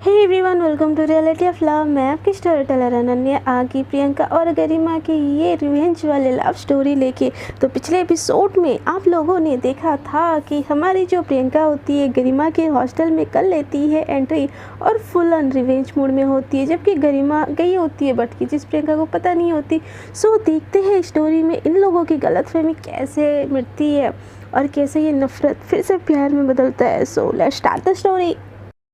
Hey everyone, welcome to reality of love. मैं आपकी story teller Ananya आ गई प्रियंका और गरिमा की ये रिवेंज वाले लव स्टोरी लेके। तो पिछले एपिसोड में आप लोगों ने देखा था कि हमारी जो प्रियंका होती है गरिमा के हॉस्टल में कर लेती है एंट्री और फुल ऑन रिवेंज मूड में होती है, जबकि गरिमा गई होती है भटकी, जिस प्रियंका को पता नहीं होती। सो देखते हैं स्टोरी में इन लोगों की गलतफहमी कैसे मिटती है और कैसे ये नफरत फिर से प्यार में बदलता है। So let's start the story.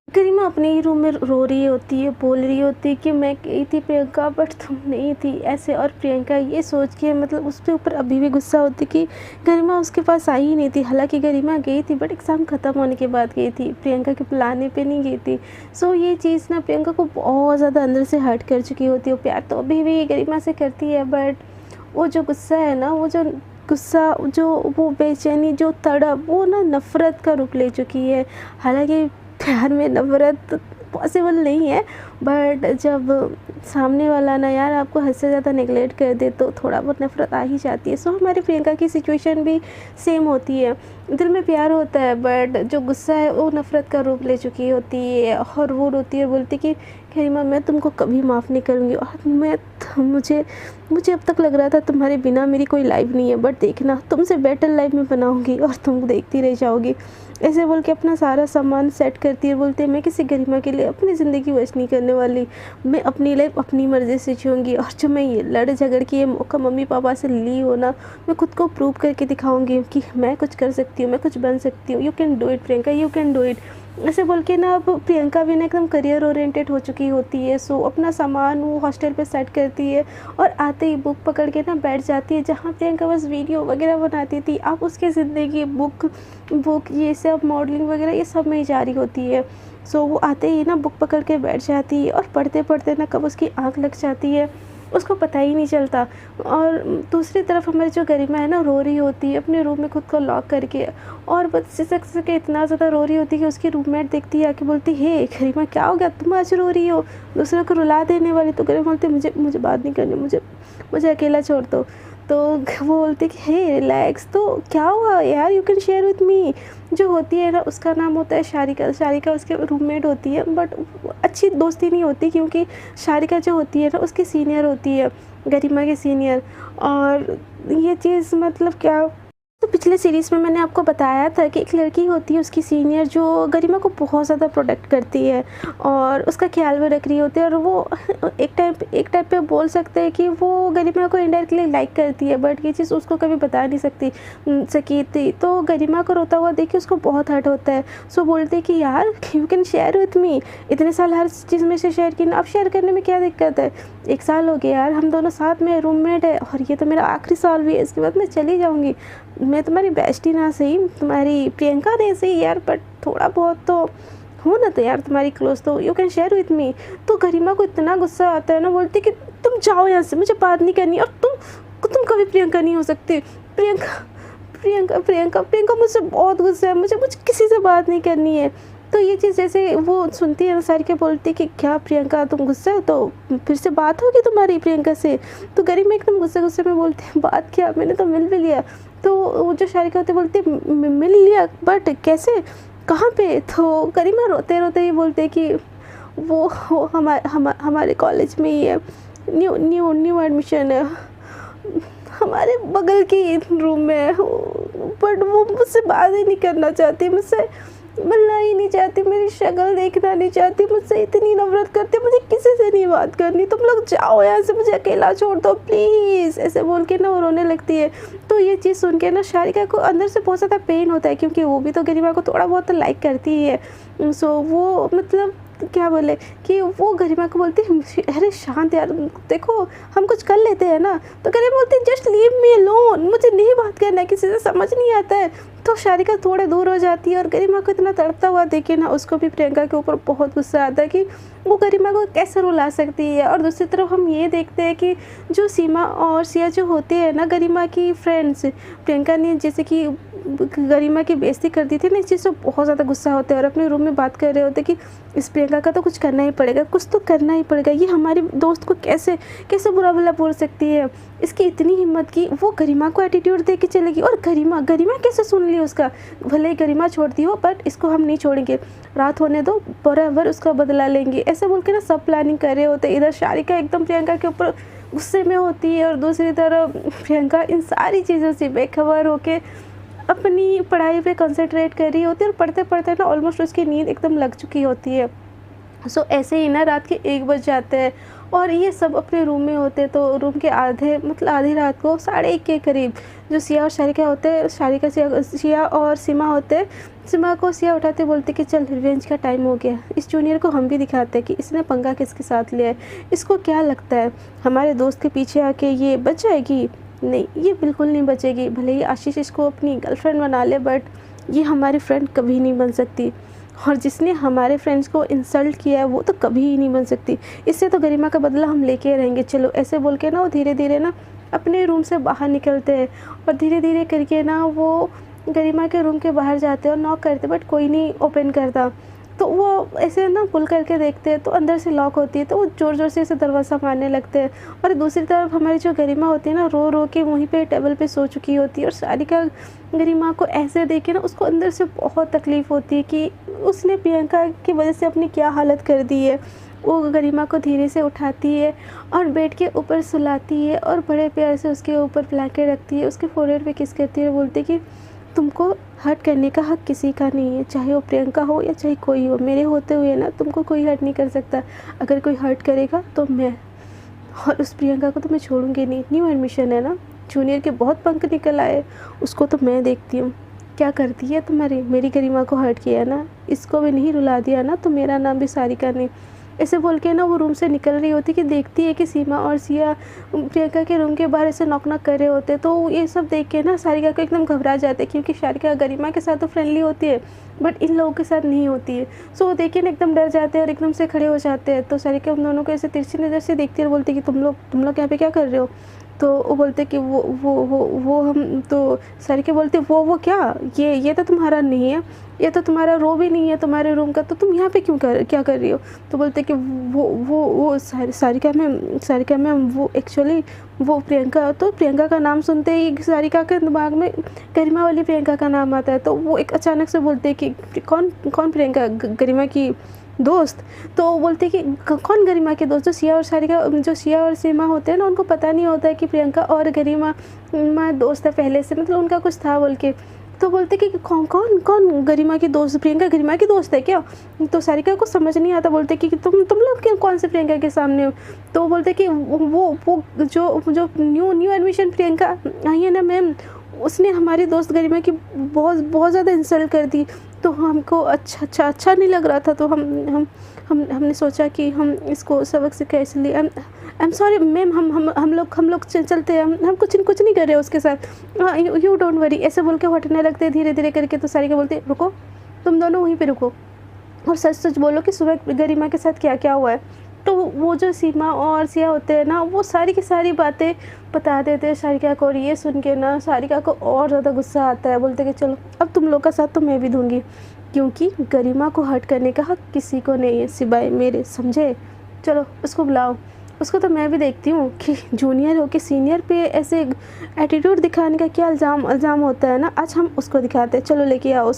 Garima अपने ही रूम में रो रही होती है, बोल रही होती है कि मैं गई थी प्रियंका बट तुम नहीं थी ऐसे। और प्रियंका ये सोच के मतलब उसके ऊपर अभी भी गुस्सा होती कि गरिमा उसके पास आई ही नहीं थी। हालांकि गरिमा गई थी बट एग्ज़ाम ख़त्म होने के बाद गई थी, प्रियंका के बुलाने पे नहीं गई थी। सो ये चीज़ ना प्रियंका को बहुत ज़्यादा अंदर से हर्ट कर चुकी होती है। प्यार तो अभी भी गरिमा से करती है बट वो जो गुस्सा है ना, वो जो गुस्सा, जो वो बेचैनी, जो तड़प, वो ना नफ़रत का रूप ले चुकी है। हालांकि प्यार में नफ़रत पॉसिबल नहीं है बट जब सामने वाला ना यार आपको हद से ज़्यादा नेगलेक्ट कर दे तो थोड़ा बहुत नफ़रत आ ही जाती है। सो हमारी प्रियंका की सिचुएशन भी सेम होती है। दिल में प्यार होता है बट जो गुस्सा है वो नफ़रत का रूप ले चुकी होती है और वो रोती है, बोलती कि गरिमा मैं तुमको कभी माफ़ नहीं करूँगी और मुझे अब तक लग रहा था तुम्हारे बिना मेरी कोई लाइफ नहीं है, बट देखना तुमसे बेटर लाइफ में बनाऊँगी और तुम देखती रह जाओगी। ऐसे बोल के अपना सारा सामान सेट करती है, बोलते हैं मैं किसी गरिमा के लिए अपनी ज़िंदगी वेस्ट नहीं करने वाली, मैं अपनी लाइफ अपनी मर्ज़ी से जीऊँगी। और जो मैं ये लड़ झगड़ के ये मौका मम्मी पापा से ली हो ना, मैं खुद को प्रूव करके दिखाऊंगी कि मैं कुछ कर सकती हूँ, मैं कुछ बन सकती हूँ। You can do it Priyanka, you can do it. ऐसे बोल के ना अब प्रियंका भी ना एकदम करियर ओरिएंटेड हो चुकी होती है। सो अपना सामान वो हॉस्टल पे सेट करती है और आते ही बुक पकड़ के ना बैठ जाती है। जहाँ प्रियंका बस वीडियो वगैरह बनाती थी, अब उसकी ज़िंदगी बुक ये सब मॉडलिंग वगैरह ये सब में ही जारी होती है। सो वो आते ही ना बुक पकड़ के बैठ जाती है और पढ़ते पढ़ते ना कब उसकी आँख लग जाती है उसको पता ही नहीं चलता। और दूसरी तरफ हमारी जो गरिमा है ना रो रही होती है अपने रूम में खुद को लॉक करके, और बस सिसक सके इतना ज़्यादा रो रही होती है कि उसकी रूममेट देखती है आके बोलती है हे गरिमा क्या हो गया, तुम आज रो रही हो, दूसरों को रुला देने वाली। तो गरिमा बोलती मुझे बात नहीं करनी, मुझे अकेला छोड़ दो। तो वो बोलती कि हे रिलैक्स, तो क्या हुआ यार, you can share with me. जो होती है ना उसका नाम होता है शारिका उसके रूममेट होती है बट अच्छी दोस्ती नहीं होती क्योंकि शारिका जो होती है ना उसकी सीनियर होती है, गरिमा की सीनियर। और ये चीज़ मतलब क्या, तो पिछले सीरीज़ में मैंने आपको बताया था कि एक लड़की होती है उसकी सीनियर जो गरिमा को बहुत ज़्यादा प्रोटेक्ट करती है और उसका ख्याल भी रख रही होती है। और वो एक टाइप पे बोल सकते हैं कि वो गरिमा को इनडायरेक्टली लाइक करती है बट ये चीज़ उसको कभी बता नहीं सकी थी। तो गरिमा को रोता हुआ देख के उसको बहुत हर्ट होता है। सो बोलते हैं कि यार you can share with me, इतने साल हर चीज़ में से शेयर की ना, अब शेयर करने में क्या दिक्कत है, 1 साल हो गया यार, हम दोनों साथ में रूममेट है और ये तो मेरा आखिरी साल भी है, इसके बाद मैं चली जाऊँगी। मैं तुम्हारी बेस्टी ना सही, तुम्हारी प्रियंका नहीं सही यार, बट थोड़ा बहुत तो हो ना तो यार तुम्हारी क्लोज, तो you can share with me. तो गरिमा को इतना गुस्सा आता है ना, बोलती कि तुम जाओ यहाँ से, मुझे बात नहीं करनी और तुम कभी प्रियंका नहीं हो सकती। प्रियंका मुझसे बहुत गुस्सा है, मुझे किसी से बात नहीं करनी है। तो ये चीज़ जैसे वो सुनती है ना सारिका बोलती है कि क्या प्रियंका तुम गुस्सा हो, तो फिर से बात होगी तुम्हारी प्रियंका से। तो गरिमा एकदम गुस्से में बोलती है बात क्या, मैंने तो मिल भी लिया। तो वो जो शारिका होती बोलती है मिल लिया बट कैसे, कहाँ पे। तो गरिमा रोते रोते ही बोलते कि वो हमारे कॉलेज में ही है, न्यू एडमिशन है, हमारे बगल की रूम में है, बट वो मुझसे बात ही नहीं करना चाहती, मुझसे मिलना ही नहीं चाहती, मेरी शक्ल देखना नहीं चाहती, मुझसे इतनी नफरत करती, मुझे किसी से नहीं बात करनी, तुम लोग जाओ यहाँ से, मुझे अकेला छोड़ दो प्लीज़। ऐसे बोल के ना वो रोने लगती है। तो ये चीज़ सुन के ना शारिका को अंदर से बहुत ज़्यादा पेन होता है क्योंकि वो भी तो गरिमा को थोड़ा बहुत लाइक करती ही है। सो वो मतलब क्या बोले कि वो गरिमा को बोलती है अरे शांत यार, देखो हम कुछ कर लेते हैं ना। तो गरिमा बोलती है जस्ट लीव मी अलोन, मुझे नहीं बात करना है किसी से, समझ नहीं आता है। तो शारिका थोड़ा दूर हो जाती है और गरिमा को इतना तड़पता हुआ देखे ना उसको भी प्रियंका के ऊपर बहुत गुस्सा आता है कि वो गरिमा को कैसे रुला सकती है। और दूसरी तरफ हम ये देखते हैं कि जो सीमा और सिया जो होते हैं ना गरिमा की फ्रेंड्स, प्रियंका ने जैसे कि गरिमा की बेइज्जती कर दी थी ना, इस चीज़ से बहुत ज़्यादा गुस्सा होते हैं और अपने रूम में बात कर रहे होते कि इस प्रियंका का तो कुछ करना ही पड़ेगा, कुछ तो करना ही पड़ेगा। ये हमारी दोस्त को कैसे कैसे बुरा भला बोल सकती है, इसकी इतनी हिम्मत की वो गरिमा को एटीट्यूड दे के चलेगी। और गरिमा गरिमा कैसे सुन ली उसका, भले ही गरिमा छोड़ती हो बट इसको हम नहीं छोड़ेंगे, रात होने दो, बराबर उसका बदला लेंगे, ऐसे बोल के ना सब प्लानिंग कर रहे होते। इधर शारिका एकदम प्रियंका के ऊपर गुस्से में होती है और दूसरी तरफ प्रियंका इन सारी चीज़ों से बेखबर होके अपनी पढ़ाई पे कंसंट्रेट कर रही होती है और पढ़ते पढ़ते ना ऑलमोस्ट उसकी नींद एकदम लग चुकी होती है। सो ऐसे ही ना रात के 1 बज जाते हैं और ये सब अपने रूम में होते, तो रूम के आधे मतलब आधी रात को 1:30 के करीब जो सिया और शारिका होते हैं, शारिका सिया और सीमा होते हैं, सीमा को सिया उठाते बोलते कि चल रिवेंज का टाइम हो गया, इस जूनियर को हम भी दिखाते हैं कि इसने पंगा किसके साथ लिया है, इसको क्या लगता है हमारे दोस्त के पीछे आके ये बच जाएगी। नहीं, ये बिल्कुल नहीं बचेगी, भले ही आशीष इसको अपनी गर्लफ्रेंड बना ले बट ये हमारी फ्रेंड कभी नहीं बन सकती, और जिसने हमारे फ्रेंड्स को इंसल्ट किया है वो तो कभी ही नहीं बन सकती, इससे तो गरिमा का बदला हम लेके रहेंगे। चलो ऐसे बोल के ना वो धीरे धीरे ना अपने रूम से बाहर निकलते हैं और धीरे धीरे करके ना वो गरिमा के रूम के बाहर जाते हैं और नॉक करते बट कोई नहीं ओपन करता। तो वो ऐसे ना पुल करके देखते हैं तो अंदर से लॉक होती है, तो वो ज़ोर ज़ोर से ऐसे दरवाज़ा मारने लगते हैं। और दूसरी तरफ हमारी जो गरिमा होती है ना रो रो के वहीं पे टेबल पे सो चुकी होती है और सारिका गरिमा को ऐसे देख के ना उसको अंदर से बहुत तकलीफ़ होती है कि उसने प्रियंका की वजह से अपनी क्या हालत कर दी है। वो गरिमा को धीरे से उठाती है और बेड के ऊपर सुलाती है और बड़े प्यार से उसके ऊपर ब्लैंकेट रखती है, उसके फोrehead पे किस करती है और बोलती है कि तुमको हर्ट करने का हक किसी का नहीं है, चाहे वो प्रियंका हो या चाहे कोई हो, मेरे होते हुए ना तुमको कोई हर्ट नहीं कर सकता। अगर कोई हर्ट करेगा तो मैं, और उस प्रियंका को तो मैं छोड़ूंगी नहीं। न्यू एडमिशन है ना, जूनियर के बहुत पंख निकल आए, उसको तो मैं देखती हूँ क्या करती है। तुम्हारी मेरी गरिमा को हर्ट किया ना, इसको भी नहीं रुला दिया ना, तो मेरा नाम भी सारिका नहीं। ऐसे बोल के ना वो रूम से निकल रही होती कि देखती है कि सीमा और सिया प्रियंका के रूम के बाहर ऐसे नॉक नॉक कर रहे होते। तो ये सब देख के ना सारिका को एकदम घबरा जाते हैं, क्योंकि सारिका गरिमा के साथ तो फ्रेंडली होती है बट इन लोगों के साथ नहीं होती है। सो वो देख के ना एकदम डर जाते हैं और एकदम से खड़े हो जाते हैं। तो सारिका उन दोनों को ऐसे तिरछी नज़र से देखती है और बोलती है कि तुम लोग यहाँ पे क्या कर रहे हो। तो वो बोलते कि वो हम, तो सारिका बोलते वो क्या, ये तो तुम्हारा नहीं है, ये तो तुम्हारा रो भी नहीं है तुम्हारे रूम का, तो तुम यहाँ पे क्या कर रही हो। तो बोलते कि वो सारिका मैम वो एक्चुअली वो प्रियंका, तो प्रियंका का नाम सुनते ही सारिका के दिमाग में गरिमा वाली प्रियंका का नाम आता है। तो वो एक अचानक से बोलते कि कौन प्रियंका, गरिमा की दोस्त। तो वो बोलते कि कौन गरिमा के दोस्त, जो सिया और सीमा होते हैं ना, उनको पता नहीं होता है कि प्रियंका और गरिमा दोस्त है पहले से, मतलब उनका कुछ था बोल के। तो बोलते कि कौन गरिमा की दोस्त, प्रियंका गरिमा की दोस्त है क्या। तो सारिका को समझ नहीं आता, बोलते कि तुम लोग क्यों कौन से प्रियंका के सामने हो। तो बोलते कि वो जो न्यू एडमिशन प्रियंका आई है ना मैम, उसने हमारी दोस्त गरिमा की बहुत ज़्यादा इंसल्ट कर दी। तो हमको अच्छा नहीं लग रहा था, तो हमने सोचा कि हम इसको सबक सिखाए, इसलिए आई एम सॉरी मैम, हम लोग चलते हैं, हम कुछ नहीं कर रहे उसके साथ, यू डोंट वरी। ऐसे बोल के हटने लगते धीरे धीरे करके। तो सारिका बोलते रुको, तुम दोनों वहीं पे रुको और सच बोलो कि सुबह गरिमा के साथ क्या क्या हुआ है। तो वो जो सीमा और सिया होते हैं ना, वो सारी की सारी बातें बता देते हैं सारिका को, और ये सुन के ना सारिका को और ज़्यादा गुस्सा आता है। बोलते कि चलो अब तुम लोग का साथ तो मैं भी दूंगी, क्योंकि गरिमा को हर्ट करने का हक किसी को नहीं है सिवाय मेरे, समझे। चलो उसको बुलाओ, उसको तो मैं भी देखती हूँ कि जूनियर हो के सीनियर पे ऐसे एटीट्यूड दिखाने का क्या इल्ज़ाम होता है ना। आज हम उसको दिखाते हैं, चलो लेके आओ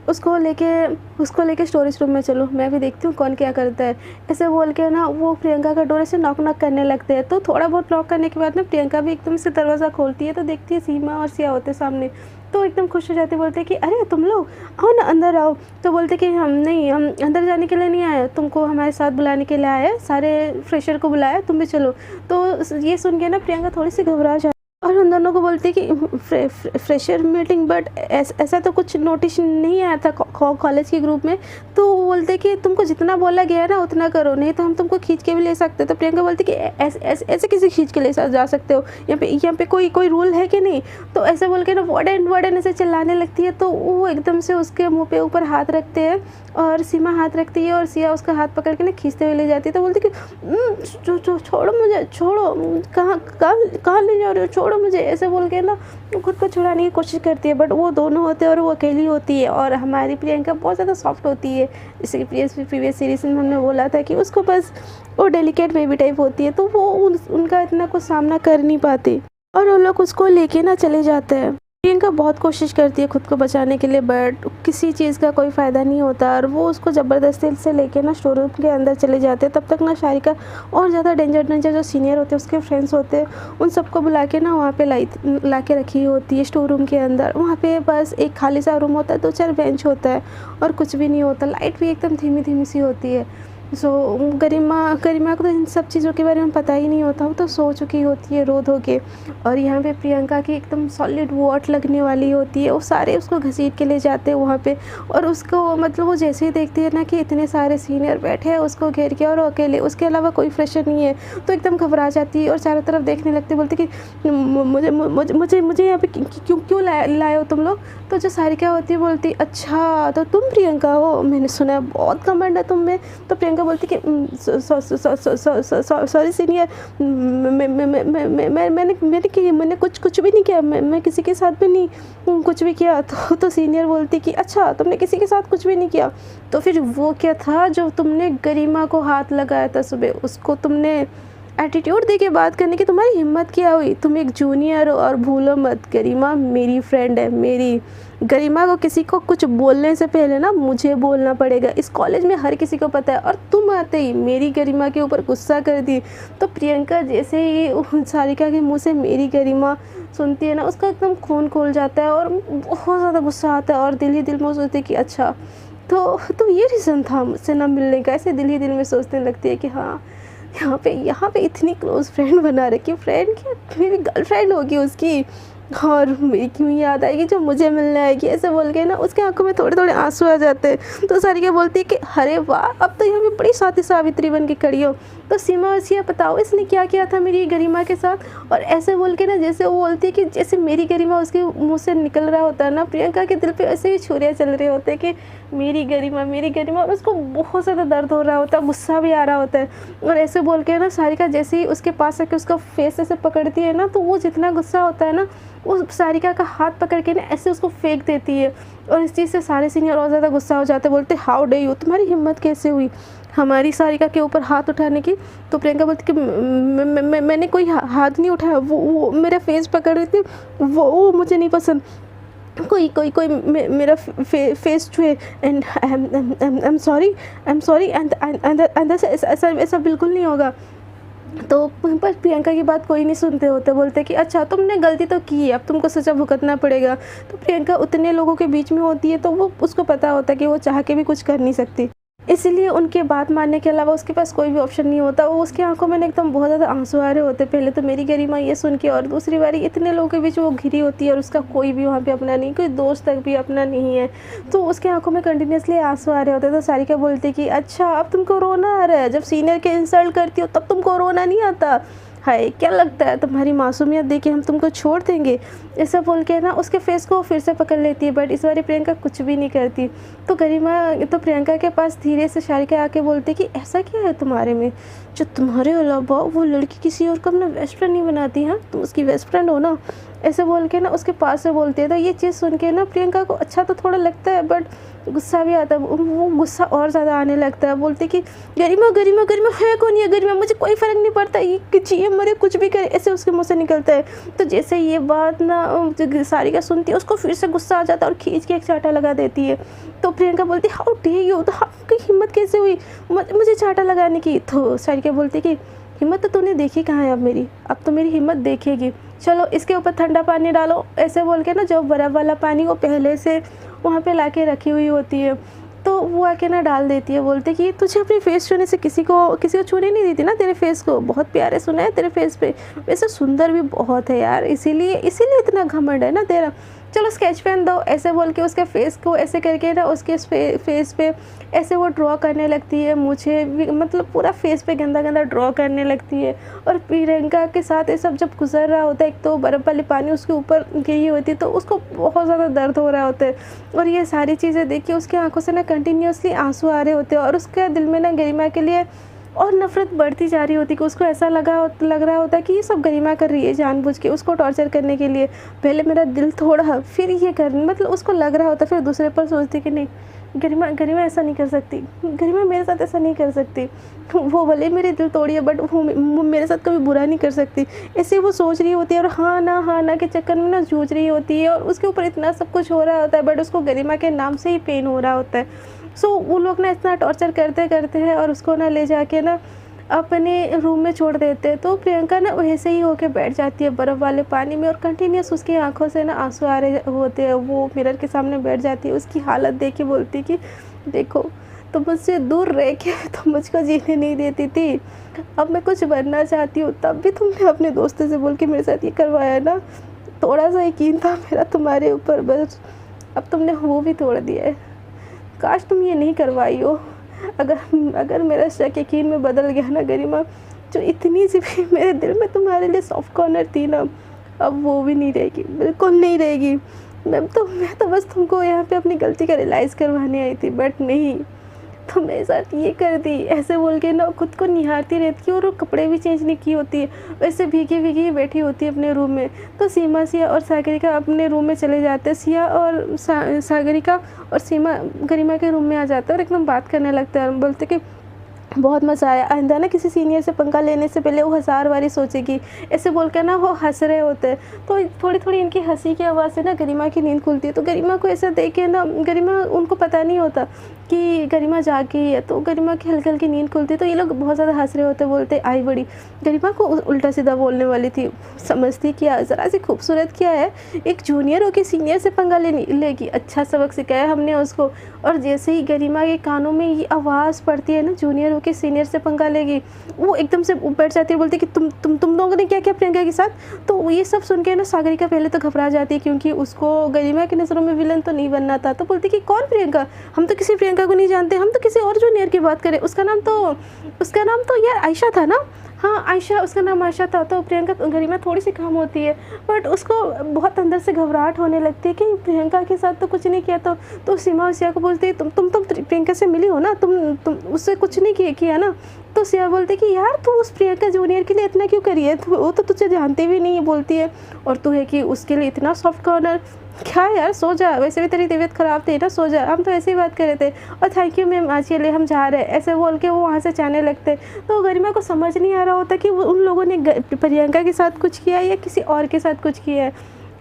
उसको लेके स्टोरेज रूम में चलो, मैं भी देखती हूँ कौन क्या करता है। ऐसे बोल के ना वो प्रियंका का डोर से नॉक करने लगते हैं। तो थोड़ा बहुत नॉक करने के बाद ना प्रियंका भी एकदम से दरवाज़ा खोलती है, तो देखती है सीमा और सिया होते सामने। तो एकदम खुश हो जाते, बोलते कि अरे तुम लोग आओ ना, अंदर आओ। तो बोलते कि हम अंदर जाने के लिए नहीं आए, तुमको हमारे साथ बुलाने के लिए आए, सारे फ्रेशर को बुलाया, तुम भी चलो। तो ये सुन के ना प्रियंका थोड़ी सी घबरा जाती और उन दोनों को बोलती कि फ्रेशर मीटिंग, बट ऐसा तो कुछ नोटिस नहीं आया था कॉलेज के ग्रुप में। तो वो बोलते कि तुमको जितना बोला गया ना उतना करो, नहीं तो हम तुमको खींच के भी ले सकते। तो प्रियंका बोलती कि ऐसे किसी खींच के ले जा सकते हो, यहाँ पे कोई रूल है कि नहीं। तो ऐसे बोल के ना वार्डन ऐसे चिल्लाने लगती है। तो वो एकदम से उसके मुँह पे ऊपर हाथ रखते हैं और सीमा हाथ रखती है और सिया उसका हाथ पकड़ के ना खींचते हुए ले जाती है। तो बोलती कि छोड़ो मुझे, छोड़ो, कहाँ ले जा रहे हो, छोड़ो छोड़ो मुझे, ऐसे बोल के ना खुद को छुड़ाने की कोशिश करती है। बट वो दोनों होते हैं और वो अकेली होती है। और हमारी प्रियंका बहुत ज़्यादा सॉफ्ट होती है, जैसे कि प्रीवियस सीरीज़ में हमने बोला था कि उसको बस वो डेलिकेट बेबी टाइप होती है, तो वो उनका इतना कुछ सामना कर नहीं पाती और वो लोग उसको लेके ना चले जाते हैं। प्रियंका बहुत कोशिश करती है खुद को बचाने के लिए, बट किसी चीज़ का कोई फ़ायदा नहीं होता और वो उसको ज़बरदस्ती से लेके ना स्टोर रूम के अंदर चले जाते हैं। तब तक ना शारिका और ज़्यादा डेंजर जो सीनियर होते हैं, उसके फ्रेंड्स होते हैं, उन सबको बुला के ना वहाँ पे ला के रखी होती है स्टोर रूम के अंदर। वहाँ पे बस एक खाली सा रूम होता है, 2-4 बेंच होता है और कुछ भी नहीं होता। लाइट भी एकदम धीमी सी होती है। सो गरिमा को तो इन सब चीज़ों के बारे में पता ही नहीं होता, वो तो सो चुकी होती है रो धो के। और यहाँ पे प्रियंका की एकदम सॉलिड वॉट लगने वाली होती है। वो सारे उसको घसीट के ले जाते हैं वहाँ पे और उसको मतलब वो जैसे ही देखती है ना कि इतने सारे सीनियर बैठे हैं उसको घेर के और वो अकेले, उसके अलावा कोई फ्रेशर नहीं है, तो एकदम घबरा जाती है और चारों तरफ देखने लगती है। बोलती कि मुझे मुझे मुझे मुझे यहाँ पे क्यों लाए हो तुम लोग। तो जो सारिका होती है बोलती अच्छा तो तुम प्रियंका हो, मैंने सुना है बहुत घमंड है तुम में। तो प्रियंका बोलती कि सॉरी सीनियर, मैंने कुछ भी नहीं किया, मैं किसी के साथ भी नहीं कुछ भी किया। तो सीनियर बोलती कि अच्छा तुमने किसी के साथ कुछ भी नहीं किया, तो फिर वो क्या था जो तुमने गरिमा को हाथ लगाया था सुबह, उसको तुमने एटीट्यूड दे के बात करने की तुम्हारी हिम्मत क्या हुई। तुम एक जूनियर हो और भूलो मत गरिमा मेरी फ्रेंड है, मेरी। गरिमा को किसी को कुछ बोलने से पहले ना मुझे बोलना पड़ेगा, इस कॉलेज में हर किसी को पता है। और तुम आते ही मेरी गरिमा के ऊपर गुस्सा कर दी। तो प्रियंका जैसे ही सारिका के मुंह से मेरी गरिमा सुनती है ना, उसका एकदम खून खोल जाता है और बहुत ज़्यादा गुस्सा आता है और दिल ही दिल में सोचती है कि अच्छा तो ये रीज़न था मुझसे ना मिलने का। ऐसे दिल ही दिल में सोचने लगती है कि हाँ यहाँ पे इतनी क्लोज फ्रेंड बना रखी, फ्रेंड क्या मेरी गर्लफ्रेंड होगी उसकी, और मेरी क्यों याद आएगी जो मुझे मिलने आएगी। ऐसे बोल के ना उसके आंखों में थोड़े आंसू आ जाते हैं। तो सारिका बोलती है कि अरे वाह अब तो यहाँ पे बड़ी साथी सावित्री बन के खड़ी हो। तो सीमा वसिया बताओ इसने क्या किया था मेरी गरिमा के साथ। और ऐसे बोल के ना जैसे वो बोलती है कि जैसे मेरी गरिमा उसके मुँह से निकल रहा होता है ना, प्रियंका के दिल पे ऐसे ही छुरियाँ चल रहे होते हैं कि मेरी गरिमा, और उसको बहुत ज़्यादा दर्द हो रहा होता है, गुस्सा भी आ रहा होता है। और ऐसे बोल के ना सारिका जैसे ही उसके पास आके उसका फेस ऐसे पकड़ती है ना, तो वो जितना गुस्सा होता है ना वो सारिका का हाथ पकड़ के ना ऐसे उसको फेंक देती है। और इस चीज़ से सारे सीनियर और ज़्यादा गुस्सा हो जाते, बोलते हाउ डे यू, तुम्हारी हिम्मत कैसे हुई हमारी सारिका के ऊपर हाथ उठाने की। तो प्रियंका बोलती कि मैंने कोई हाथ नहीं उठाया, वो मेरा फेस पकड़ रही थी, वो मुझे नहीं पसंद। कोई मेरा फेस छुए and I am sorry and ऐसा बिल्कुल नहीं होगा। तो पर प्रियंका की बात कोई नहीं सुनते होते, बोलते कि अच्छा तुमने गलती तो की है, अब तुमको सज़ा भुगतना पड़ेगा। तो प्रियंका उतने लोगों के बीच में होती है तो वो उसको पता होता है कि वो चाह के भी कुछ कर नहीं सकती, इसीलिए उनके बात मानने के अलावा उसके पास कोई भी ऑप्शन नहीं होता। वो उसकी आंखों में एकदम बहुत ज़्यादा आंसू आ रहे होते, पहले तो मेरी गरिमा ये सुन के, और दूसरी बारी इतने लोगों के बीच वो घिरी होती है और उसका कोई भी वहाँ पे अपना नहीं, कोई दोस्त तक भी अपना नहीं है। तो उसके आंखों में कंटिन्यूसली आंसू आ रहे होते। तो सारिका बोलती कि अच्छा अब तुमको रोना आ रहा है, जब सीनियर के इंसल्ट करती हो तब तुमको रोना नहीं आता। हाय क्या लगता है तुम्हारी मासूमियत देख के हम तुमको छोड़ देंगे। ऐसा बोल के ना उसके फेस को फिर से पकड़ लेती है, बट इस बार प्रियंका कुछ भी नहीं करती। तो प्रियंका के पास धीरे से सारिका आके बोलती कि ऐसा क्या है तुम्हारे में जो तुम्हारे अलावा वो लड़की किसी और को अपना बेस्ट फ्रेंड नहीं बनाती। हाँ तुम उसकी बेस्ट फ्रेंड हो ना, ऐसे बोल के ना उसके पास से बोलती है। तो ये चीज़ सुन के ना प्रियंका को अच्छा तो थोड़ा लगता है, बट गुस्सा भी आता है, वो गुस्सा और ज़्यादा आने लगता है। बोलती कि गरिमा है कौन ये गरिमा, मुझे कोई फ़र्क नहीं पड़ता, ये जिए मरे कुछ भी करे, ऐसे उसके मुँह से निकलता है। तो जैसे ये बात ना सारिका सुनती है उसको फिर से गुस्सा आ जाता है और खींच के एक चाटा लगा देती है। तो प्रियंका बोलती है हाउ डे यू, तो आपकी हिम्मत कैसे हुई मुझे चाटा लगाने की। तो सारिका बोलती कि हिम्मत तो तूने देखी कहाँ है अब तो मेरी हिम्मत देखेगी, चलो इसके ऊपर ठंडा पानी डालो। ऐसे बोल के ना जो बर्फ़ वाला पानी वो पहले से वहाँ पे लाके रखी हुई होती है, तो वो आके ना डाल देती है। बोलते कि तुझे अपनी फेस छूने से किसी को छूने नहीं देती ना, तेरे फेस को बहुत प्यारे सुना है तेरे फेस पे, वैसे सुंदर भी बहुत है यार, इसीलिए इतना घमंड है ना तेरा, चलो स्केच पेन दो। ऐसे बोल के उसके फेस को ऐसे करके ना उसके फेस पे ऐसे वो ड्रॉ करने लगती है, मुझे भी मतलब पूरा फेस पे गंदा ड्रॉ करने लगती है। और प्रियंका के साथ ये सब जब गुजर रहा होता है, एक तो बर्फ़ वाली पानी उसके ऊपर गिरी होती है, तो उसको बहुत ज़्यादा दर्द हो रहा होता है। और ये सारी चीज़ें देख के उसकी आंखों से ना कंटिन्यूसली आंसू आ रहे होते हैं और उसके दिल में ना गरिमा के लिए और नफ़रत बढ़ती जा रही होती कि उसको ऐसा लग रहा होता है कि ये सब गरिमा कर रही है जानबूझ के उसको टॉर्चर करने के लिए। पहले मेरा दिल तोड़ा, फिर ये कर, मतलब उसको लग रहा होता, फिर दूसरे पर सोचती कि नहीं, गरिमा गरिमा ऐसा नहीं कर सकती, गरिमा मेरे साथ ऐसा नहीं कर सकती। वो भले मेरे दिल तोड़ी है बट वो मेरे साथ कभी बुरा नहीं कर सकती। ऐसे वो सोच रही होती है और हाँ ना के चक्कर में ना जूझ रही होती है, और उसके ऊपर इतना सब कुछ हो रहा होता है बट उसको गरिमा के नाम से ही पेन हो रहा होता है। सो वो लोग ना इतना टॉर्चर करते हैं और उसको ना ले जाके ना अपने रूम में छोड़ देते हैं। तो प्रियंका ना वैसे ही होके बैठ जाती है बर्फ़ वाले पानी में, और कंटिन्यूस उसकी आंखों से ना आंसू आ रहे होते हैं। वो मिरर के सामने बैठ जाती है, उसकी हालत देख के बोलती कि देखो, तुम मुझसे दूर रह के तुम मुझको जीने नहीं देती थी, अब मैं कुछ बनना चाहती हूँ, तब भी तुमने अपने दोस्तों से बोल के मेरे साथ ये करवाया ना। थोड़ा सा यकीन था मेरा तुम्हारे ऊपर, बस अब तुमने वो भी तोड़ दिया है। काश तुम ये नहीं करवाई हो। अगर मेरा शक यकीन में बदल गया ना गरिमा, जो इतनी सी भी मेरे दिल में तुम्हारे लिए सॉफ्ट कॉर्नर थी ना, अब वो भी नहीं रहेगी, बिल्कुल नहीं रहेगी। मैं तो बस तुमको यहाँ पे अपनी गलती का रियलाइज़ करवाने आई थी, बट नहीं, तो मेरे साथ ये कर दी। ऐसे बोल के ना खुद को निहारती रहती है, और वो कपड़े भी चेंज नहीं की होती है, वैसे भीगी बैठी होती है अपने रूम में। तो सीमा, सिया और सागरिका अपने रूम में चले जाते हैं। सिया और सागरिका और सीमा गरिमा के रूम में आ जाते हैं और एकदम बात करने लगते हैं और बोलते कि बहुत मज़ा आया, आइंदा ना किसी सीनियर से पंगा लेने से पहले वो 1000 बारी सोचेगी। ऐसे बोल कर ना वो हंस रहे होते हैं। तो थोड़ी इनकी हंसी की आवाज़ से ना गरिमा की नींद खुलती है। तो गरिमा को ऐसा देख के ना, गरिमा, उनको पता नहीं होता कि गरिमा जागी है, तो गरिमा की हल्की हल्की नींद खुलती है। तो ये लोग बहुत ज़्यादा हंस रहे होते, बोलते आई बड़ी। गरिमा को उल्टा सीधा बोलने वाली थी, समझती क्या, ज़रा सी खूबसूरत क्या है, एक जूनियर हो के सीनियर से पंगा लेगी। अच्छा सबक सिखाया हमने उसको। और जैसे ही गरिमा के कानों में ये आवाज़ पड़ती है ना, जूनियर हो के सीनियर से पंगा लेगी, वो एकदम से बैठ जाती है, बोलती कि तुम लोगों ने क्या किया प्रियंका के साथ। तो ये सब सुन के ना सागरिका पहले तो घबरा जाती है, क्योंकि उसको गरिमा की नज़रों में विलन तो नहीं बनना था। तो बोलती कि कौन प्रियंका, हम तो किसी प्रियंका को नहीं जानते, हम तो किसी और जूनियर की बात करें। उसका नाम तो यार आयशा था ना। हाँ आयशा, उसका नाम आयशा था। तो प्रियंका, गरिमा थोड़ी सी काम होती है बट उसको बहुत अंदर से घबराहट होने लगती है कि प्रियंका के साथ तो कुछ नहीं किया। तो सीमा सिया को बोलती है तुम प्रियंका से मिली हो ना, तुम उससे कुछ नहीं किया ना। तो सिया बोलती कि यार तू उस प्रियंका जूनियर के लिए इतना क्यों करी है, वो तो तुझे जानते भी नहीं है, बोलती है, और तू है कि उसके लिए इतना सॉफ्ट कॉर्नर। क्या यार, सो जा, वैसे भी तेरी तबीयत ख़राब थी ना, सो जा, हम तो ऐसे ही बात कर रहे थे, और थैंक यू मैम, आज के लिए हम जा रहे हैं, ऐसे बोल के वो वहाँ से जाने लगते। तो गरिमा को समझ नहीं आ रहा होता कि उन लोगों ने प्रियंका के साथ कुछ किया है या किसी और के साथ कुछ किया है।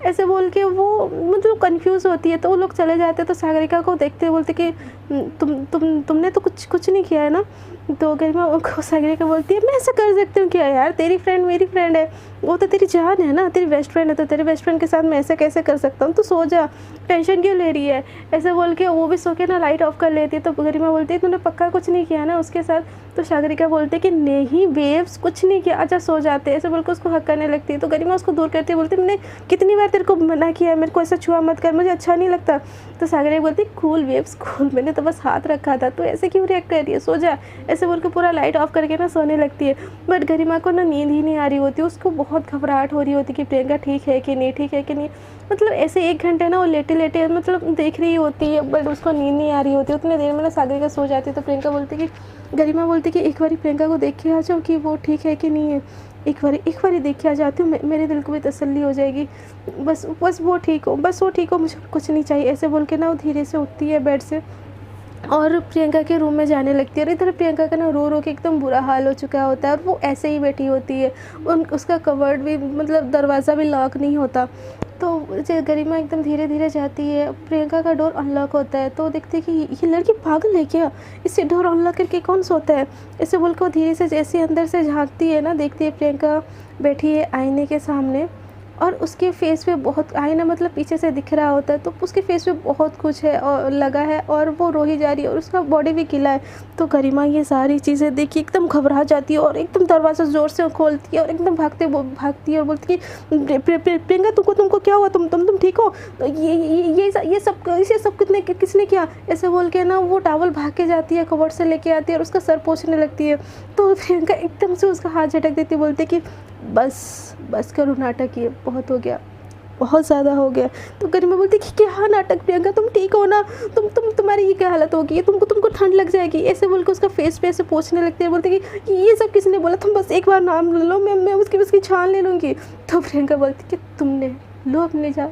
ऐसे बोल के वो मतलब कंफ्यूज होती है। तो वो लोग चले जाते हैं। तो सागरिका को देखते बोलते कि तुमने तो कुछ नहीं किया है ना। तो गरिमा को सागरिका बोलती है मैं ऐसा कर सकती हूँ क्या यार, तेरी फ्रेंड मेरी फ्रेंड है, वो तो तेरी जान है ना, तेरी बेस्ट फ्रेंड है, तो तेरे बेस्ट फ्रेंड के साथ मैं ऐसे कैसे कर सकता हूँ, तो सो जा, टेंशन क्यों ले रही है। ऐसे बोल के वो भी सो के ना लाइट ऑफ कर लेती है। तो गरिमा बोलती है तूने पक्का कुछ नहीं किया ना उसके साथ। तो सागरिका बोलती है कि नहीं वेव्स, कुछ नहीं किया, अच्छा सो जाते, ऐसे बोल के उसको हक करने लगती है। तो गरिमा उसको दूर करती है, बोलती मैंने कितनी बार तेरे को मना किया है, मेरे को ऐसा छुआ मत कर, मुझे अच्छा नहीं लगता। तो सागरिका बोलती कूल वेव्स कूल, मैंने तो बस हाथ रखा था, तो ऐसे क्यों रिएक्ट कर रही है, सो जा, ऐसे बोल के पूरा लाइट ऑफ करके ना सोने लगती है। बट गरिमा को ना नींद ही नहीं आ रही होती, उसको बहुत घबराहट हो रही होती कि प्रियंका ठीक है कि नहीं। मतलब ऐसे 1 घंटे ना वो लेटे मतलब देख रही होती है बट उसको नींद नहीं आ रही होती। उतने देर में ना सागरिका सो जाती है। तो प्रियंका बोलती कि गरिमा बोलती कि एक बारी प्रियंका को देख के आ जाओ कि वो ठीक है कि नहीं है, एक बारी देख के आ जाती हूँ, मेरे दिल को भी तसल्ली हो जाएगी, बस वो ठीक हो, मुझे कुछ नहीं चाहिए। ऐसे बोल के ना वो धीरे से उठती है बेड से और प्रियंका के रूम में जाने लगती है। और इधर प्रियंका का ना रो के एकदम बुरा हाल हो चुका होता है और वो ऐसे ही बैठी होती है। उसका कवर्ड भी, मतलब दरवाज़ा भी लॉक नहीं होता। तो गरिमा एकदम धीरे धीरे जाती है, प्रियंका का डोर अनलॉक होता है। तो देखती है कि ये लड़की पागल है क्या, इसे डोर अनलॉक करके कौन सोता है। ऐसे बोल कर धीरे से जैसे अंदर से झांकती है ना, देखती है प्रियंका बैठी है आईने के सामने और उसके फेस पे बहुत, आईना मतलब पीछे से दिख रहा होता है, तो उसके फेस पे बहुत कुछ है और लगा है और वो रो ही जा रही है और उसका बॉडी भी गीला है। तो गरिमा ये सारी चीज़ें देखी एकदम घबरा जाती है और एकदम दरवाज़ा ज़ोर से खोलती है और एकदम भागती है और बोलती कि प्रियंका तुमको क्या हुआ, तुम ठीक हो। तो ये सब किसने किया, ऐसे बोल के ना वो टावल भाग के जाती है, कबर्ड से लेके आती है और उसका सर पोंछने लगती है। तो प्रियंका एकदम से उसका हाथ झटक देती है, बोलती कि बस करो नाटक, ये बहुत हो गया, बहुत ज़्यादा हो गया। तो गरिमा बोलती कि क्या नाटक प्रियंका, तुम ठीक हो ना, तुम्हारी ये क्या हालत होगी, तुमको तुमको ठंड लग जाएगी, ऐसे बोल के उसका फेस पे ऐसे पोंछने लगती है। बोलती कि ये सब किसने बोला, तुम बस एक बार नाम ले लो, मैं उसकी छान ले लूँगी। तो प्रियंका बोलती कि तुमने लो अपने जा,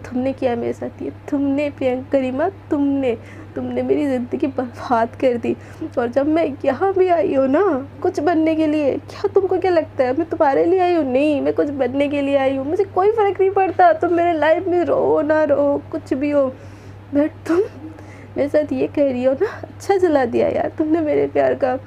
तुमने किया मेरे साथ ये, तुमने प्रियंका गरिमा, तुमने मेरी ज़िंदगी बर्बाद कर दी। और जब मैं यहाँ भी आई हूँ ना कुछ बनने के लिए, क्या तुमको क्या लगता है मैं तुम्हारे लिए आई हूँ? नहीं, मैं कुछ बनने के लिए आई हूँ, मुझे कोई फ़र्क नहीं पड़ता तुम मेरे लाइफ में रहो ना रहो, कुछ भी हो, बट तुम मेरे साथ ये कह रही हो ना, अच्छा जला दिया यार तुमने मेरे प्यार का।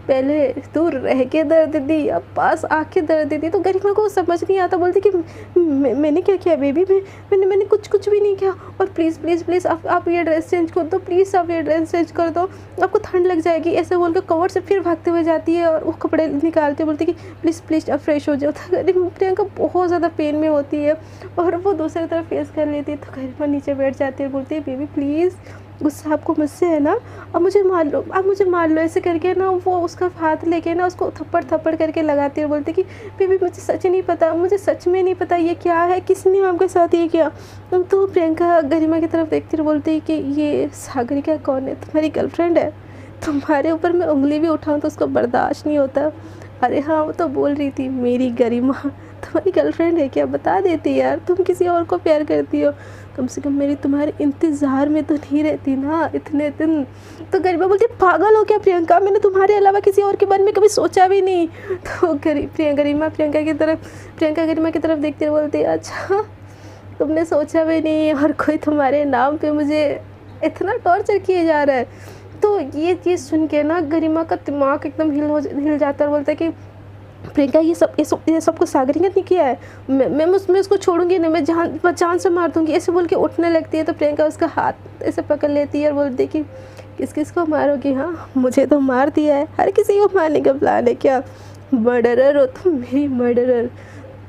पहले दूर रह के दर्द दी, अब पास आके दर्द दी। तो गरिमा को समझ नहीं आता, बोलती कि मैंने क्या किया बेबी, मैंने कुछ भी नहीं किया। और प्लीज़ प्लीज़ प्लीज़ आप ये ड्रेस चेंज कर दो, प्लीज़ आप ये ड्रेस चेंज कर दो, आपको ठंड लग जाएगी, ऐसे बोल के कवर से फिर भागते हुए जाती है और वो कपड़े निकालते बोलती कि प्लीज़ प्लीज़ आप फ्रेश हो जाओ। तो प्रियंका बहुत ज़्यादा पेन में होती है और वो दूसरी तरफ फेस कर लेती है। तो गरिमा नीचे बैठ जाती है, बोलती है बेबी प्लीज़, गुस्सा आपको मुझसे है ना, अब मुझे मार लो, अब मुझे मार लो, ऐसे करके ना वो उसका हाथ लेके ना उसको थप्पड़ करके लगाती है। बोलती कि बेबी मुझे सच नहीं पता, मुझे सच में नहीं पता ये क्या है, किसने आपके साथ ये किया। तो प्रियंका गरिमा की तरफ देखती है, बोलती है कि ये सागरिका कौन है, तुम्हारी गर्लफ्रेंड है, तुम्हारे ऊपर मैं उंगली भी उठाऊँ तो उसको बर्दाश्त नहीं होता। अरे हाँ, वो तो बोल रही थी मेरी गरिमा तुम्हारी गर्लफ्रेंड है क्या, बता देती यार, तुम किसी और को प्यार करती हो, कम से कम मेरी तुम्हारे इंतज़ार में तो नहीं रहती ना इतने दिन। तो गरिमा बोलती पागल हो क्या प्रियंका, मैंने तुम्हारे अलावा किसी और के बारे में कभी सोचा भी नहीं। तो गरिमा प्रियंका गरिमा की तरफ देखती बोलती अच्छा तुमने सोचा भी नहीं और कोई तुम्हारे नाम पे मुझे इतना टॉर्चर किए जा रहा है। तो ये चीज़ सुन के ना गरिमा का दिमाग एकदम हिल जाता है और बोलता है कि प्रियंका ये सब कुछ सागरिका ने किया है, मैं उसको छोड़ूंगी नहीं, मैं जान से मार दूंगी, ऐसे बोल के उठने लगती है। तो प्रियंका उसका हाथ ऐसे पकड़ लेती है और बोलती कि किस को मारोगी, हाँ मुझे तो मार दिया है, हर किसी को मारने का प्लान है क्या, मर्डरर हो तुम, मेरी मर्डरर।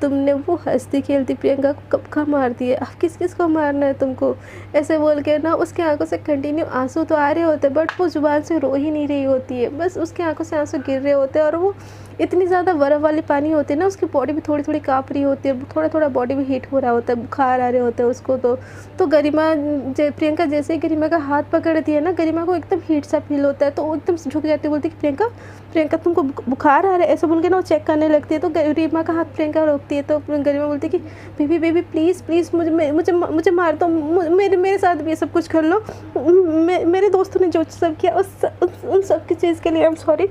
तुमने वो हंसती खेलती प्रियंका को कब का मार दिया, अब किस को मारना है तुमको, ऐसे बोल के ना उसके आंखों से कंटिन्यू आंसू तो आ रहे होते बट वो जुबान से रो ही नहीं रही होती है, बस उसके आंखों से आंसू गिर रहे होते हैं। और वो इतनी ज़्यादा बर्फ़ वाली पानी होती है ना, उसकी बॉडी भी थोड़ी थोड़ी काँप रही होती है, थोड़ा बॉडी भी हीट हो रहा होता है, बुखार आ रहे होते हैं उसको। तो प्रियंका जैसे ही गरिमा का हाथ पकड़ती है ना, गरिमा को एकदम हीट सा फील होता है, तो वो एकदम झुक जाती है, बोलती है कि प्रियंका तुमको बुखार आ रहा है, ऐसे बोल के ना वो चेक करने लगती है। तो गरिमा का हाथ प्रियंका रोकती है। तो गरिमा बोलती है कि बेबी प्लीज़ मुझे मार दो, मेरे साथ भी ये सब कुछ कर लो, मेरे दोस्तों ने जो सब किया उन सब की चीज़ के लिए I am sorry,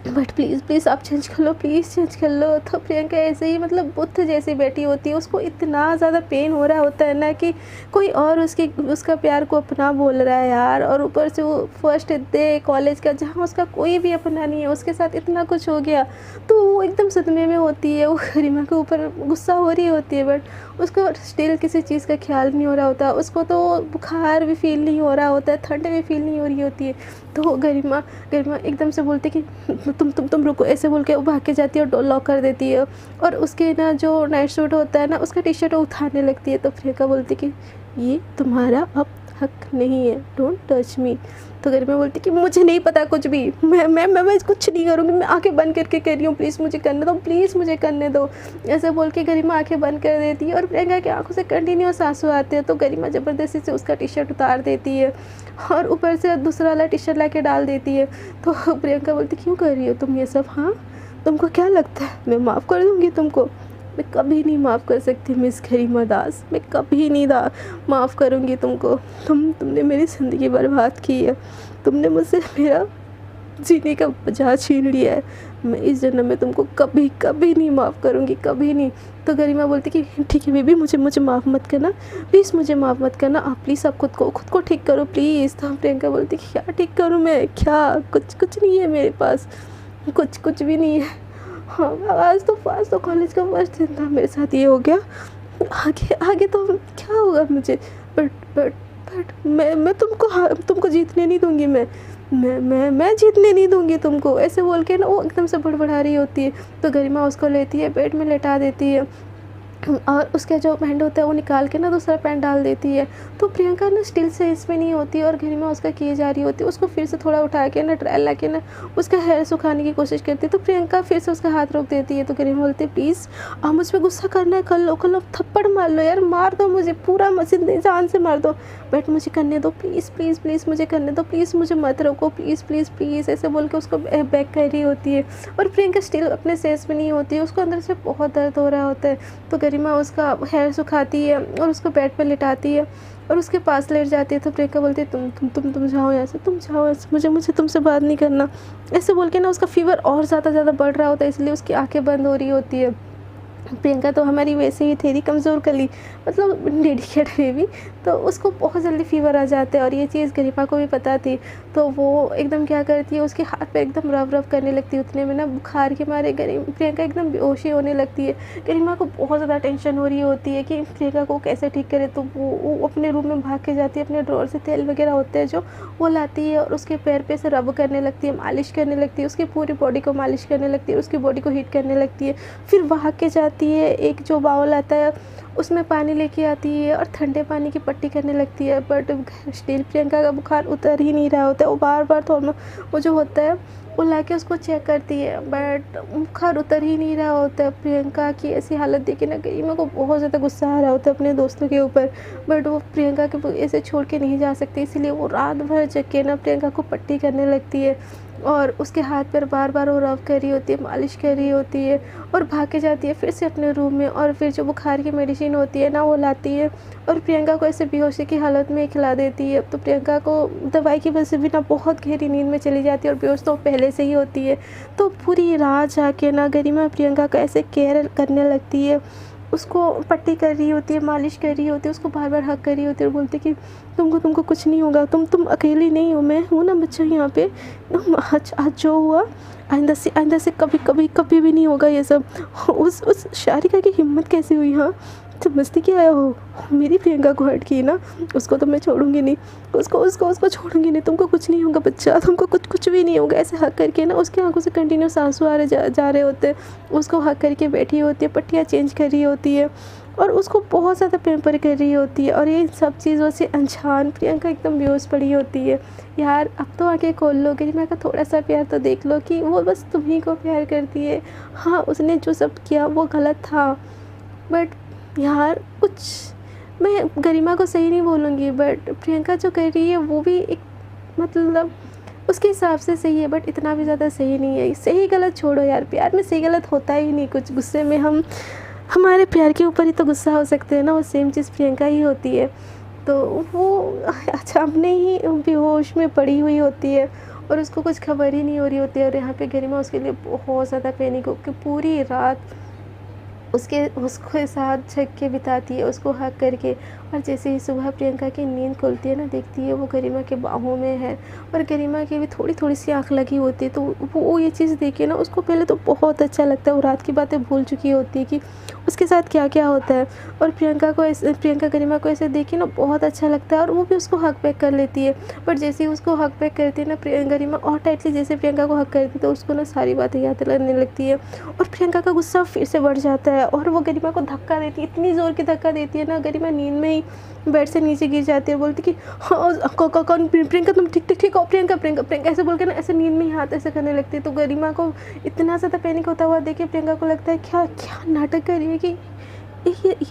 but please आप चेंज कर लो, प्लीज़ चेंज कर लो। तो प्रियंका ऐसे ही मतलब बुद्ध जैसी बैठी होती है, उसको इतना ज़्यादा पेन हो रहा होता है ना कि कोई और उसका प्यार को अपना बोल रहा है यार, और ऊपर से वो फर्स्ट डे कॉलेज का जहाँ उसका कोई भी अपना नहीं है, उसके साथ इतना कुछ हो गया। तो वो एकदम सदमे में होती है, वो गरिमा के ऊपर गुस्सा हो रही होती है बट उसको स्टिल किसी चीज़ का ख्याल नहीं हो रहा होता, उसको तो बुखार भी फील नहीं हो रहा होता है, ठंड भी फील नहीं हो रही होती है। तो गरिमा एकदम से बोलती कि तुम रुको, ऐसे बोल के वो भाग के जाती है और लॉक कर देती है, और उसके ना जो नाइट सूट होता है ना उसका टी शर्ट उठाने लगती है। तो प्रियंका बोलती कि ये तुम्हारा अब हक नहीं है, डोंट टच मी। तो गरिमा बोलती कि मुझे नहीं पता कुछ भी, मैं कुछ नहीं करूँगी, मैं आंखें बंद करके कह रही हूँ, प्लीज़ मुझे करने दो, प्लीज़ मुझे करने दो, ऐसे बोल के गरिमा आंखें बंद कर देती है। और प्रियंका की आंखों से कंटिन्यूस आंसू आते हैं। तो गरिमा ज़बरदस्ती से उसका टी शर्ट उतार देती है और ऊपर से दूसरा वाला टी शर्ट ला के डाल देती है। तो प्रियंका बोलती क्यों कर रही हो तुम ये सब, हाँ तुमको क्या लगता है मैं माफ़ कर दूँगी तुमको, मैं कभी नहीं माफ़ कर सकती मिस गरिमा दास, मैं कभी नहीं माफ़ करूँगी तुमको। तुमने मेरी ज़िंदगी बर्बाद की है, तुमने मुझसे मेरा जीने का बजा छीन लिया है, मैं इस जन्म में तुमको कभी नहीं माफ़ करूँगी, कभी नहीं। तो गरिमा बोलती कि ठीक है बेबी, मुझे माफ़ मत करना, प्लीज़ मुझे माफ़ मत करना, आप प्लीज़ आप खुद को ठीक करो प्लीज़। तो प्रियंका बोलती कि क्या ठीक करूँ मैं, क्या कुछ नहीं है मेरे पास, कुछ भी नहीं है। हाँ आज तो कॉलेज का फर्स्ट दिन था, मेरे साथ ये हो गया, आगे तो क्या होगा मुझे, बट मैं तुमको जीतने नहीं दूंगी, मैं जीतने नहीं दूंगी तुमको, ऐसे बोल के ना वो एकदम से बड़बड़ा रही होती है। तो गरिमा उसको लेती है, बेड में लेटा देती है और उसका जो पैंट होता है वो निकाल के ना दूसरा पैंट डाल देती है। तो प्रियंका ना स्टिल से इसमें नहीं होती है और गरिमा उसका किए जा रही होती है। उसको फिर से थोड़ा उठा के ना ट्रायल ला के ना उसका हेयर सुखाने की कोशिश करती है। तो प्रियंका फिर से उसका हाथ रोक देती है। तो गरिमा बोलती है प्लीज़ आप मुझ पर गुस्सा करना है, कर लो थप्पड़ मार लो यार, मार दो मुझे पूरा मशीन जान से मार दो, बट मुझे करने दो प्लीज़ प्लीज़ प्लीज़, मुझे करने दो प्लीज़, मुझे मत रोको प्लीज़ प्लीज़ प्लीज़, ऐसे बोल के उसको बैक कर रही होती है। और प्रियंका स्टिल अपने सेंस में नहीं होती है, उसको अंदर से बहुत दर्द हो रहा होता है। तो गरिमा उसका हेयर सुखाती है और उसको बेड पर लिटाती है और उसके पास लेट जाती है। तो प्रियंका बोलती है तुम जाओ यहाँ से, तुम जाओ यहाँ से, मुझे तुमसे बात नहीं करना, ऐसे बोल के ना उसका फीवर और ज़्यादा बढ़ रहा होता है, इसलिए उसकी आंखें बंद हो रही होती है। प्रियंका तो हमारी वैसे ही थी कमज़ोर कली, मतलब डेडिकेट बेबी, तो उसको बहुत जल्दी फ़ीवर आ जाता है और ये चीज़ गरिमा को भी पता थी। तो वो एकदम क्या करती है, उसके हाथ पे एकदम रब करने लगती है। उतने में ना बुखार के मारे प्रियंका एकदम बेहोशी होने लगती है। गरिमा को बहुत ज़्यादा टेंशन हो रही होती है कि प्रियंका को कैसे ठीक करे। तो वो अपने रूम में भाग के जाती है, अपने ड्रॉर से तेल वगैरह होते हैं जो वो लाती है और उसके पैर पे से रब करने लगती है, मालिश करने लगती है, उसकी पूरी बॉडी को मालिश करने लगती है, उसकी बॉडी को हीट करने लगती है। फिर भाग के जाती है, एक जो बाउल आता है उसमें पानी लेके आती है और ठंडे पानी की पट्टी करने लगती है। बट स्टिल प्रियंका का बुखार उतर ही नहीं रहा होता है। वो बार थोड़ा वो जो होता है वो लाके उसको चेक करती है, बट बुखार उतर ही नहीं रहा होता है। प्रियंका की ऐसी हालत देखी ना गरिमा को बहुत ज़्यादा गुस्सा आ रहा होता है अपने दोस्तों के ऊपर, बट वो प्रियंका के ऐसे छोड़ के नहीं जा सकती, इसीलिए वो रात भर जग के ना प्रियंका को पट्टी करने लगती है और उसके हाथ पर बार वो रब कर रही होती है, मालिश कर रही होती है और भाग के जाती है फिर से अपने रूम में। और फिर जो बुखार की मेडिसिन होती है ना वो लाती है और प्रियंका को ऐसे बेहोशी की हालत में खिला देती है। तो प्रियंका को दवाई की वजह से भी ना बहुत गहरी नींद में चली जाती है और बेहोश तो पहले से ही होती है। तो पूरी रात जाके ना गरिमा प्रियंका का ऐसे केयर करने लगती है, उसको पट्टी कर रही होती है, मालिश कर रही होती है, उसको बार हक कर रही होती है और बोलती है कि तुमको कुछ नहीं होगा, तुम अकेली नहीं हो, मैं हूँ ना बच्चा यहाँ पे। आज जो हुआ आइंदा से कभी भी नहीं होगा ये सब। उस शारिका की हिम्मत कैसे हुई, हाँ समझती क्या है हो, मेरी प्रियंका को हर्ट की ना, उसको तो मैं छोड़ूंगी नहीं, उसको छोड़ूंगी नहीं, तुमको कुछ नहीं होगा बच्चा, तुमको कुछ भी नहीं होगा। ऐसे हक करके ना उसकी आंखों से कंटिन्यूस आंसू आ रहे जा रहे होते हैं। उसको हक करके बैठी होती है, पट्टियाँ चेंज कर रही होती है और उसको बहुत ज़्यादा पैम्पर कर रही होती है। और ये सब चीज़ों से अनजान प्रियंका एकदम बेहोश पड़ी होती है। यार अब तो आके खोल लो, गरिमा का थोड़ा सा प्यार तो देख लो कि वो बस तुम्ही को प्यार करती है। हाँ उसने जो सब किया वो गलत था, बट यार कुछ मैं गरिमा को सही नहीं बोलूँगी, बट प्रियंका जो कर रही है वो भी एक मतलब उसके हिसाब से सही है, बट इतना भी ज़्यादा सही नहीं है। सही गलत छोड़ो यार, प्यार में सही गलत होता ही नहीं कुछ, गुस्से में हम हमारे प्यार के ऊपर ही तो गुस्सा हो सकते हैं ना, वो सेम चीज़ प्रियंका ही होती है। तो वो अच्छा अपने ही बेहोश में पड़ी हुई होती है और उसको कुछ खबर ही नहीं हो रही होती है। और यहाँ पे गरिमा उसके लिए बहुत ज़्यादा पैनिक हो कि पूरी रात उसके साथ जग के बिताती है, उसको हक करके। और जैसे ही सुबह प्रियंका की नींद खुलती है ना, देखती है वो गरिमा के बाहों में है और गरिमा की भी थोड़ी सी आँख लगी होती है। तो वो ये चीज़ देखे ना उसको पहले तो बहुत अच्छा लगता है, वो रात की बातें भूल चुकी होती है कि उसके साथ क्या क्या होता है। और प्रियंका गरिमा को ऐसे देखे ना बहुत अच्छा लगता है और वो भी उसको हक बैक कर लेती है। बट जैसे ही उसको हक बैक करती है ना गरिमा और टाइटली जैसे प्रियंका को हक करती है, तो उसको ना सारी बातें याद करने लगती है और प्रियंका का गुस्सा फिर से बढ़ जाता है और वो गरिमा को धक्का देती है, इतनी ज़ोर की धक्का देती है ना, गरिमा नींद में ही बेड से नीचे गिर जाती है। बोलती कि हाँ कौन प्रियंका, तुम ठीक हो, प्रियंका ऐसे बोल के ना ऐसे नींद में ही हाथ ऐसे करने लगती है। तो गरिमा को इतना ज़्यादा पैनिक होता हुआ देखे प्रियंका को लगता है क्या नाटक कर रही है कि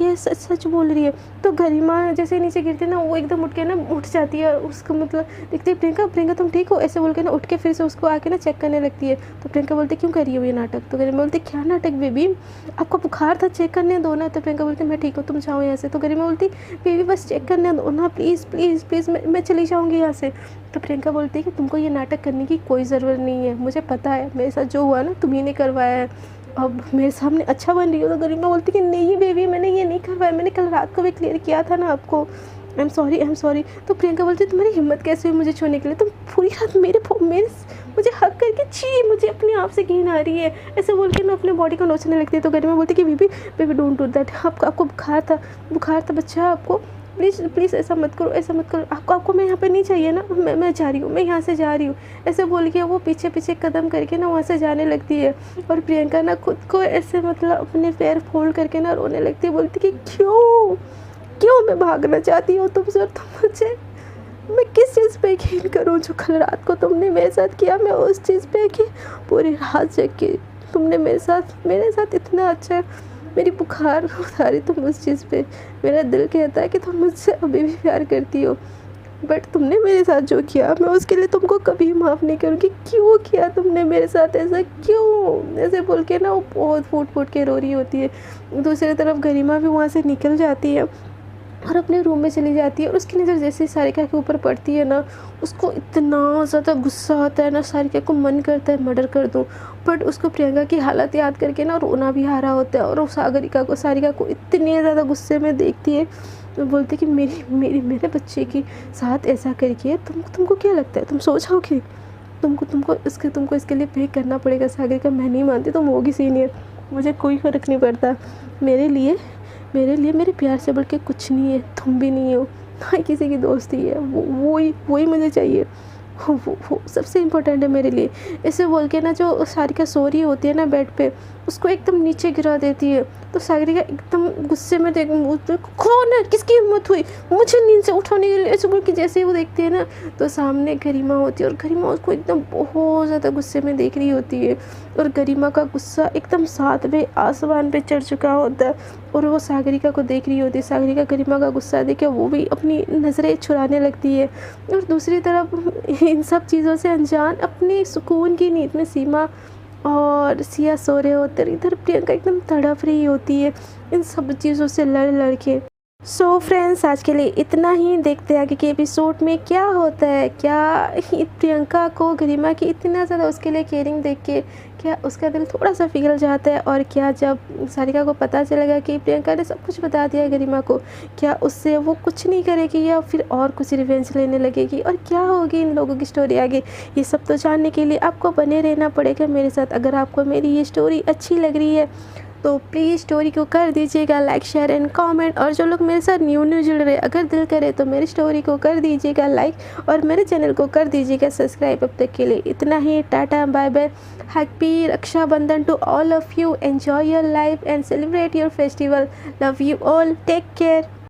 ये सच बोल रही है। तो गरिमा जैसे नीचे गिरती है ना, वो एकदम उठ के ना उठ जाती है और उसको मतलब देखती है प्रियंका तुम ठीक हो, ऐसे बोल के ना उठ के फिर से उसको आके ना चेक करने लगती है। तो प्रियंका बोलती क्यों कर रही हो ये नाटक। तो गरिमा बोलती क्या नाटक बेबी, आपको बुखार था, चेक करने दो ना। तो प्रियंका बोलती मैं ठीक हूँ, तुम जाओ यहाँ से। तो गरिमा बोलती बेबी बस चेक करने दो ना, प्लीज़ मैं चली जाऊँगी यहाँ से। तो प्रियंका बोलती है कि तुमको ये नाटक करने की कोई ज़रूरत नहीं है, मुझे पता है मेरे साथ जो हुआ ना तुम्ही ने करवाया है, अब मेरे सामने अच्छा बन रही हो। तो गरिमा बोलती कि नहीं बेबी मैंने ये नहीं करवाया, मैंने कल रात को भी क्लियर किया था ना आपको, आई एम सॉरी। तो प्रियंका बोलती तुम्हारी हिम्मत कैसे हुई मुझे छूने के लिए, तुम पूरी रात मेरे मुझे हक करके मुझे अपने आप से घिन आ रही है, ऐसे बोल के ना अपने बॉडी को नोचने लगती है। तो गरिमा बोलती कि बेबी डोंट डू दैट, आपको बुखार था बच्चा, आपको प्लीज़ प्लीज़ ऐसा मत करो, ऐसा मत करो, आपको मैं यहाँ पे नहीं चाहिए ना, मैं जा रही हूँ, मैं यहाँ से जा रही हूँ। ऐसे बोल के वो पीछे पीछे कदम करके ना वहाँ से जाने लगती है। और प्रियंका ना खुद को ऐसे मतलब अपने पैर फोल्ड करके ना रोने लगती है, बोलती कि क्यों क्यों मैं भागना चाहती हूँ तुमसे, और तुम मुझे, मैं किस चीज़ पे यकीन करूँ जो कल रात को तुमने मेरे साथ किया। मैं उस चीज़ पे कि पूरी रात जग के तुमने मेरे साथ इतना अच्छा मेरी बुखार उतारी तुम उस चीज़ पे। मेरा दिल कहता है कि तुम मुझसे अभी भी प्यार करती हो, बट तुमने मेरे साथ जो किया मैं उसके लिए तुमको कभी माफ़ नहीं करूँगी। क्यों किया तुमने मेरे साथ ऐसा, क्यों? ऐसे बोल के ना वो बहुत फूट फूट के रो रही होती है। दूसरी तरफ गरिमा भी वहाँ से निकल जाती है और अपने रूम में चली जाती है। और उसकी नज़र जैसे ही सारिका के ऊपर पड़ती है ना, उसको इतना ज़्यादा गुस्सा आता है ना, सारिका को मन करता है मर्डर कर दूँ। बट उसको प्रियंका की हालत याद करके ना रोना भी आ रहा होता है। और वो सारिका को इतने ज़्यादा गुस्से में देखती है, तो बोलती है कि मेरे बच्चे के साथ ऐसा करके तुमको क्या लगता है, तुम सोचोगे तुमको इसके लिए पे करना पड़ेगा। सागरिका, मैं नहीं मानती, तुम होगी सीनियर, मुझे कोई फ़र्क नहीं पड़ता। मेरे लिए मेरे प्यार से बढ़ के कुछ नहीं है, तुम भी नहीं हो, ना ही किसी की दोस्ती है। वही मुझे चाहिए, वो सबसे इम्पोर्टेंट है मेरे लिए। ऐसे बोल के ना जो सारिका सो रही होती है ना बेड पे, उसको एकदम नीचे गिरा देती है। तो सागरिका एकदम गुस्से में कौन है, किसकी हिम्मत हुई मुझे नींद से उठाने के लिए, ऐसे बोल के जैसे ही वो देखती है ना, तो सामने गरिमा होती है। और गरिमा उसको एकदम बहुत ज़्यादा गुस्से में देख रही होती है। और गरिमा का गुस्सा एकदम 7वें आसमान पे चढ़ चुका होता है और वो सागरिका को देख रही होती है। सागरिका गरिमा का गुस्सा देख के वो भी अपनी नज़रें चुराने लगती है। और दूसरी तरफ इन सब चीज़ों से अनजान अपनी सुकून की नींद में सीमा और सिया सो रहे होते, इधर प्रियंका एकदम तड़प रही होती है इन सब चीज़ों से लड़ के। सो फ्रेंड्स, आज के लिए इतना ही। देखते हैं आगे के एपिसोड में क्या होता है। क्या प्रियंका को गरिमा की इतना ज़्यादा उसके लिए केयरिंग देख के क्या उसका दिल थोड़ा सा पिघल जाता है, और क्या जब सारिका को पता चलेगा कि प्रियंका ने सब कुछ बता दिया गरिमा को, क्या उससे वो कुछ नहीं करेगी या फिर और कुछ रिवेंज लेने लगेगी, और क्या होगी इन लोगों की स्टोरी आगे, ये सब तो जानने के लिए आपको बने रहना पड़ेगा मेरे साथ। अगर आपको मेरी ये स्टोरी अच्छी लग रही है तो प्लीज़ स्टोरी को कर दीजिएगा लाइक, शेयर एंड कमेंट। और जो लोग मेरे साथ न्यू जुड़ रहे, अगर दिल करे तो मेरी स्टोरी को कर दीजिएगा लाइक और मेरे चैनल को कर दीजिएगा सब्सक्राइब। अब तक के लिए इतना ही। Tata, bye bye, happy Rakshabandhan to all of you. Enjoy your life and celebrate your festival. Love you all, take care.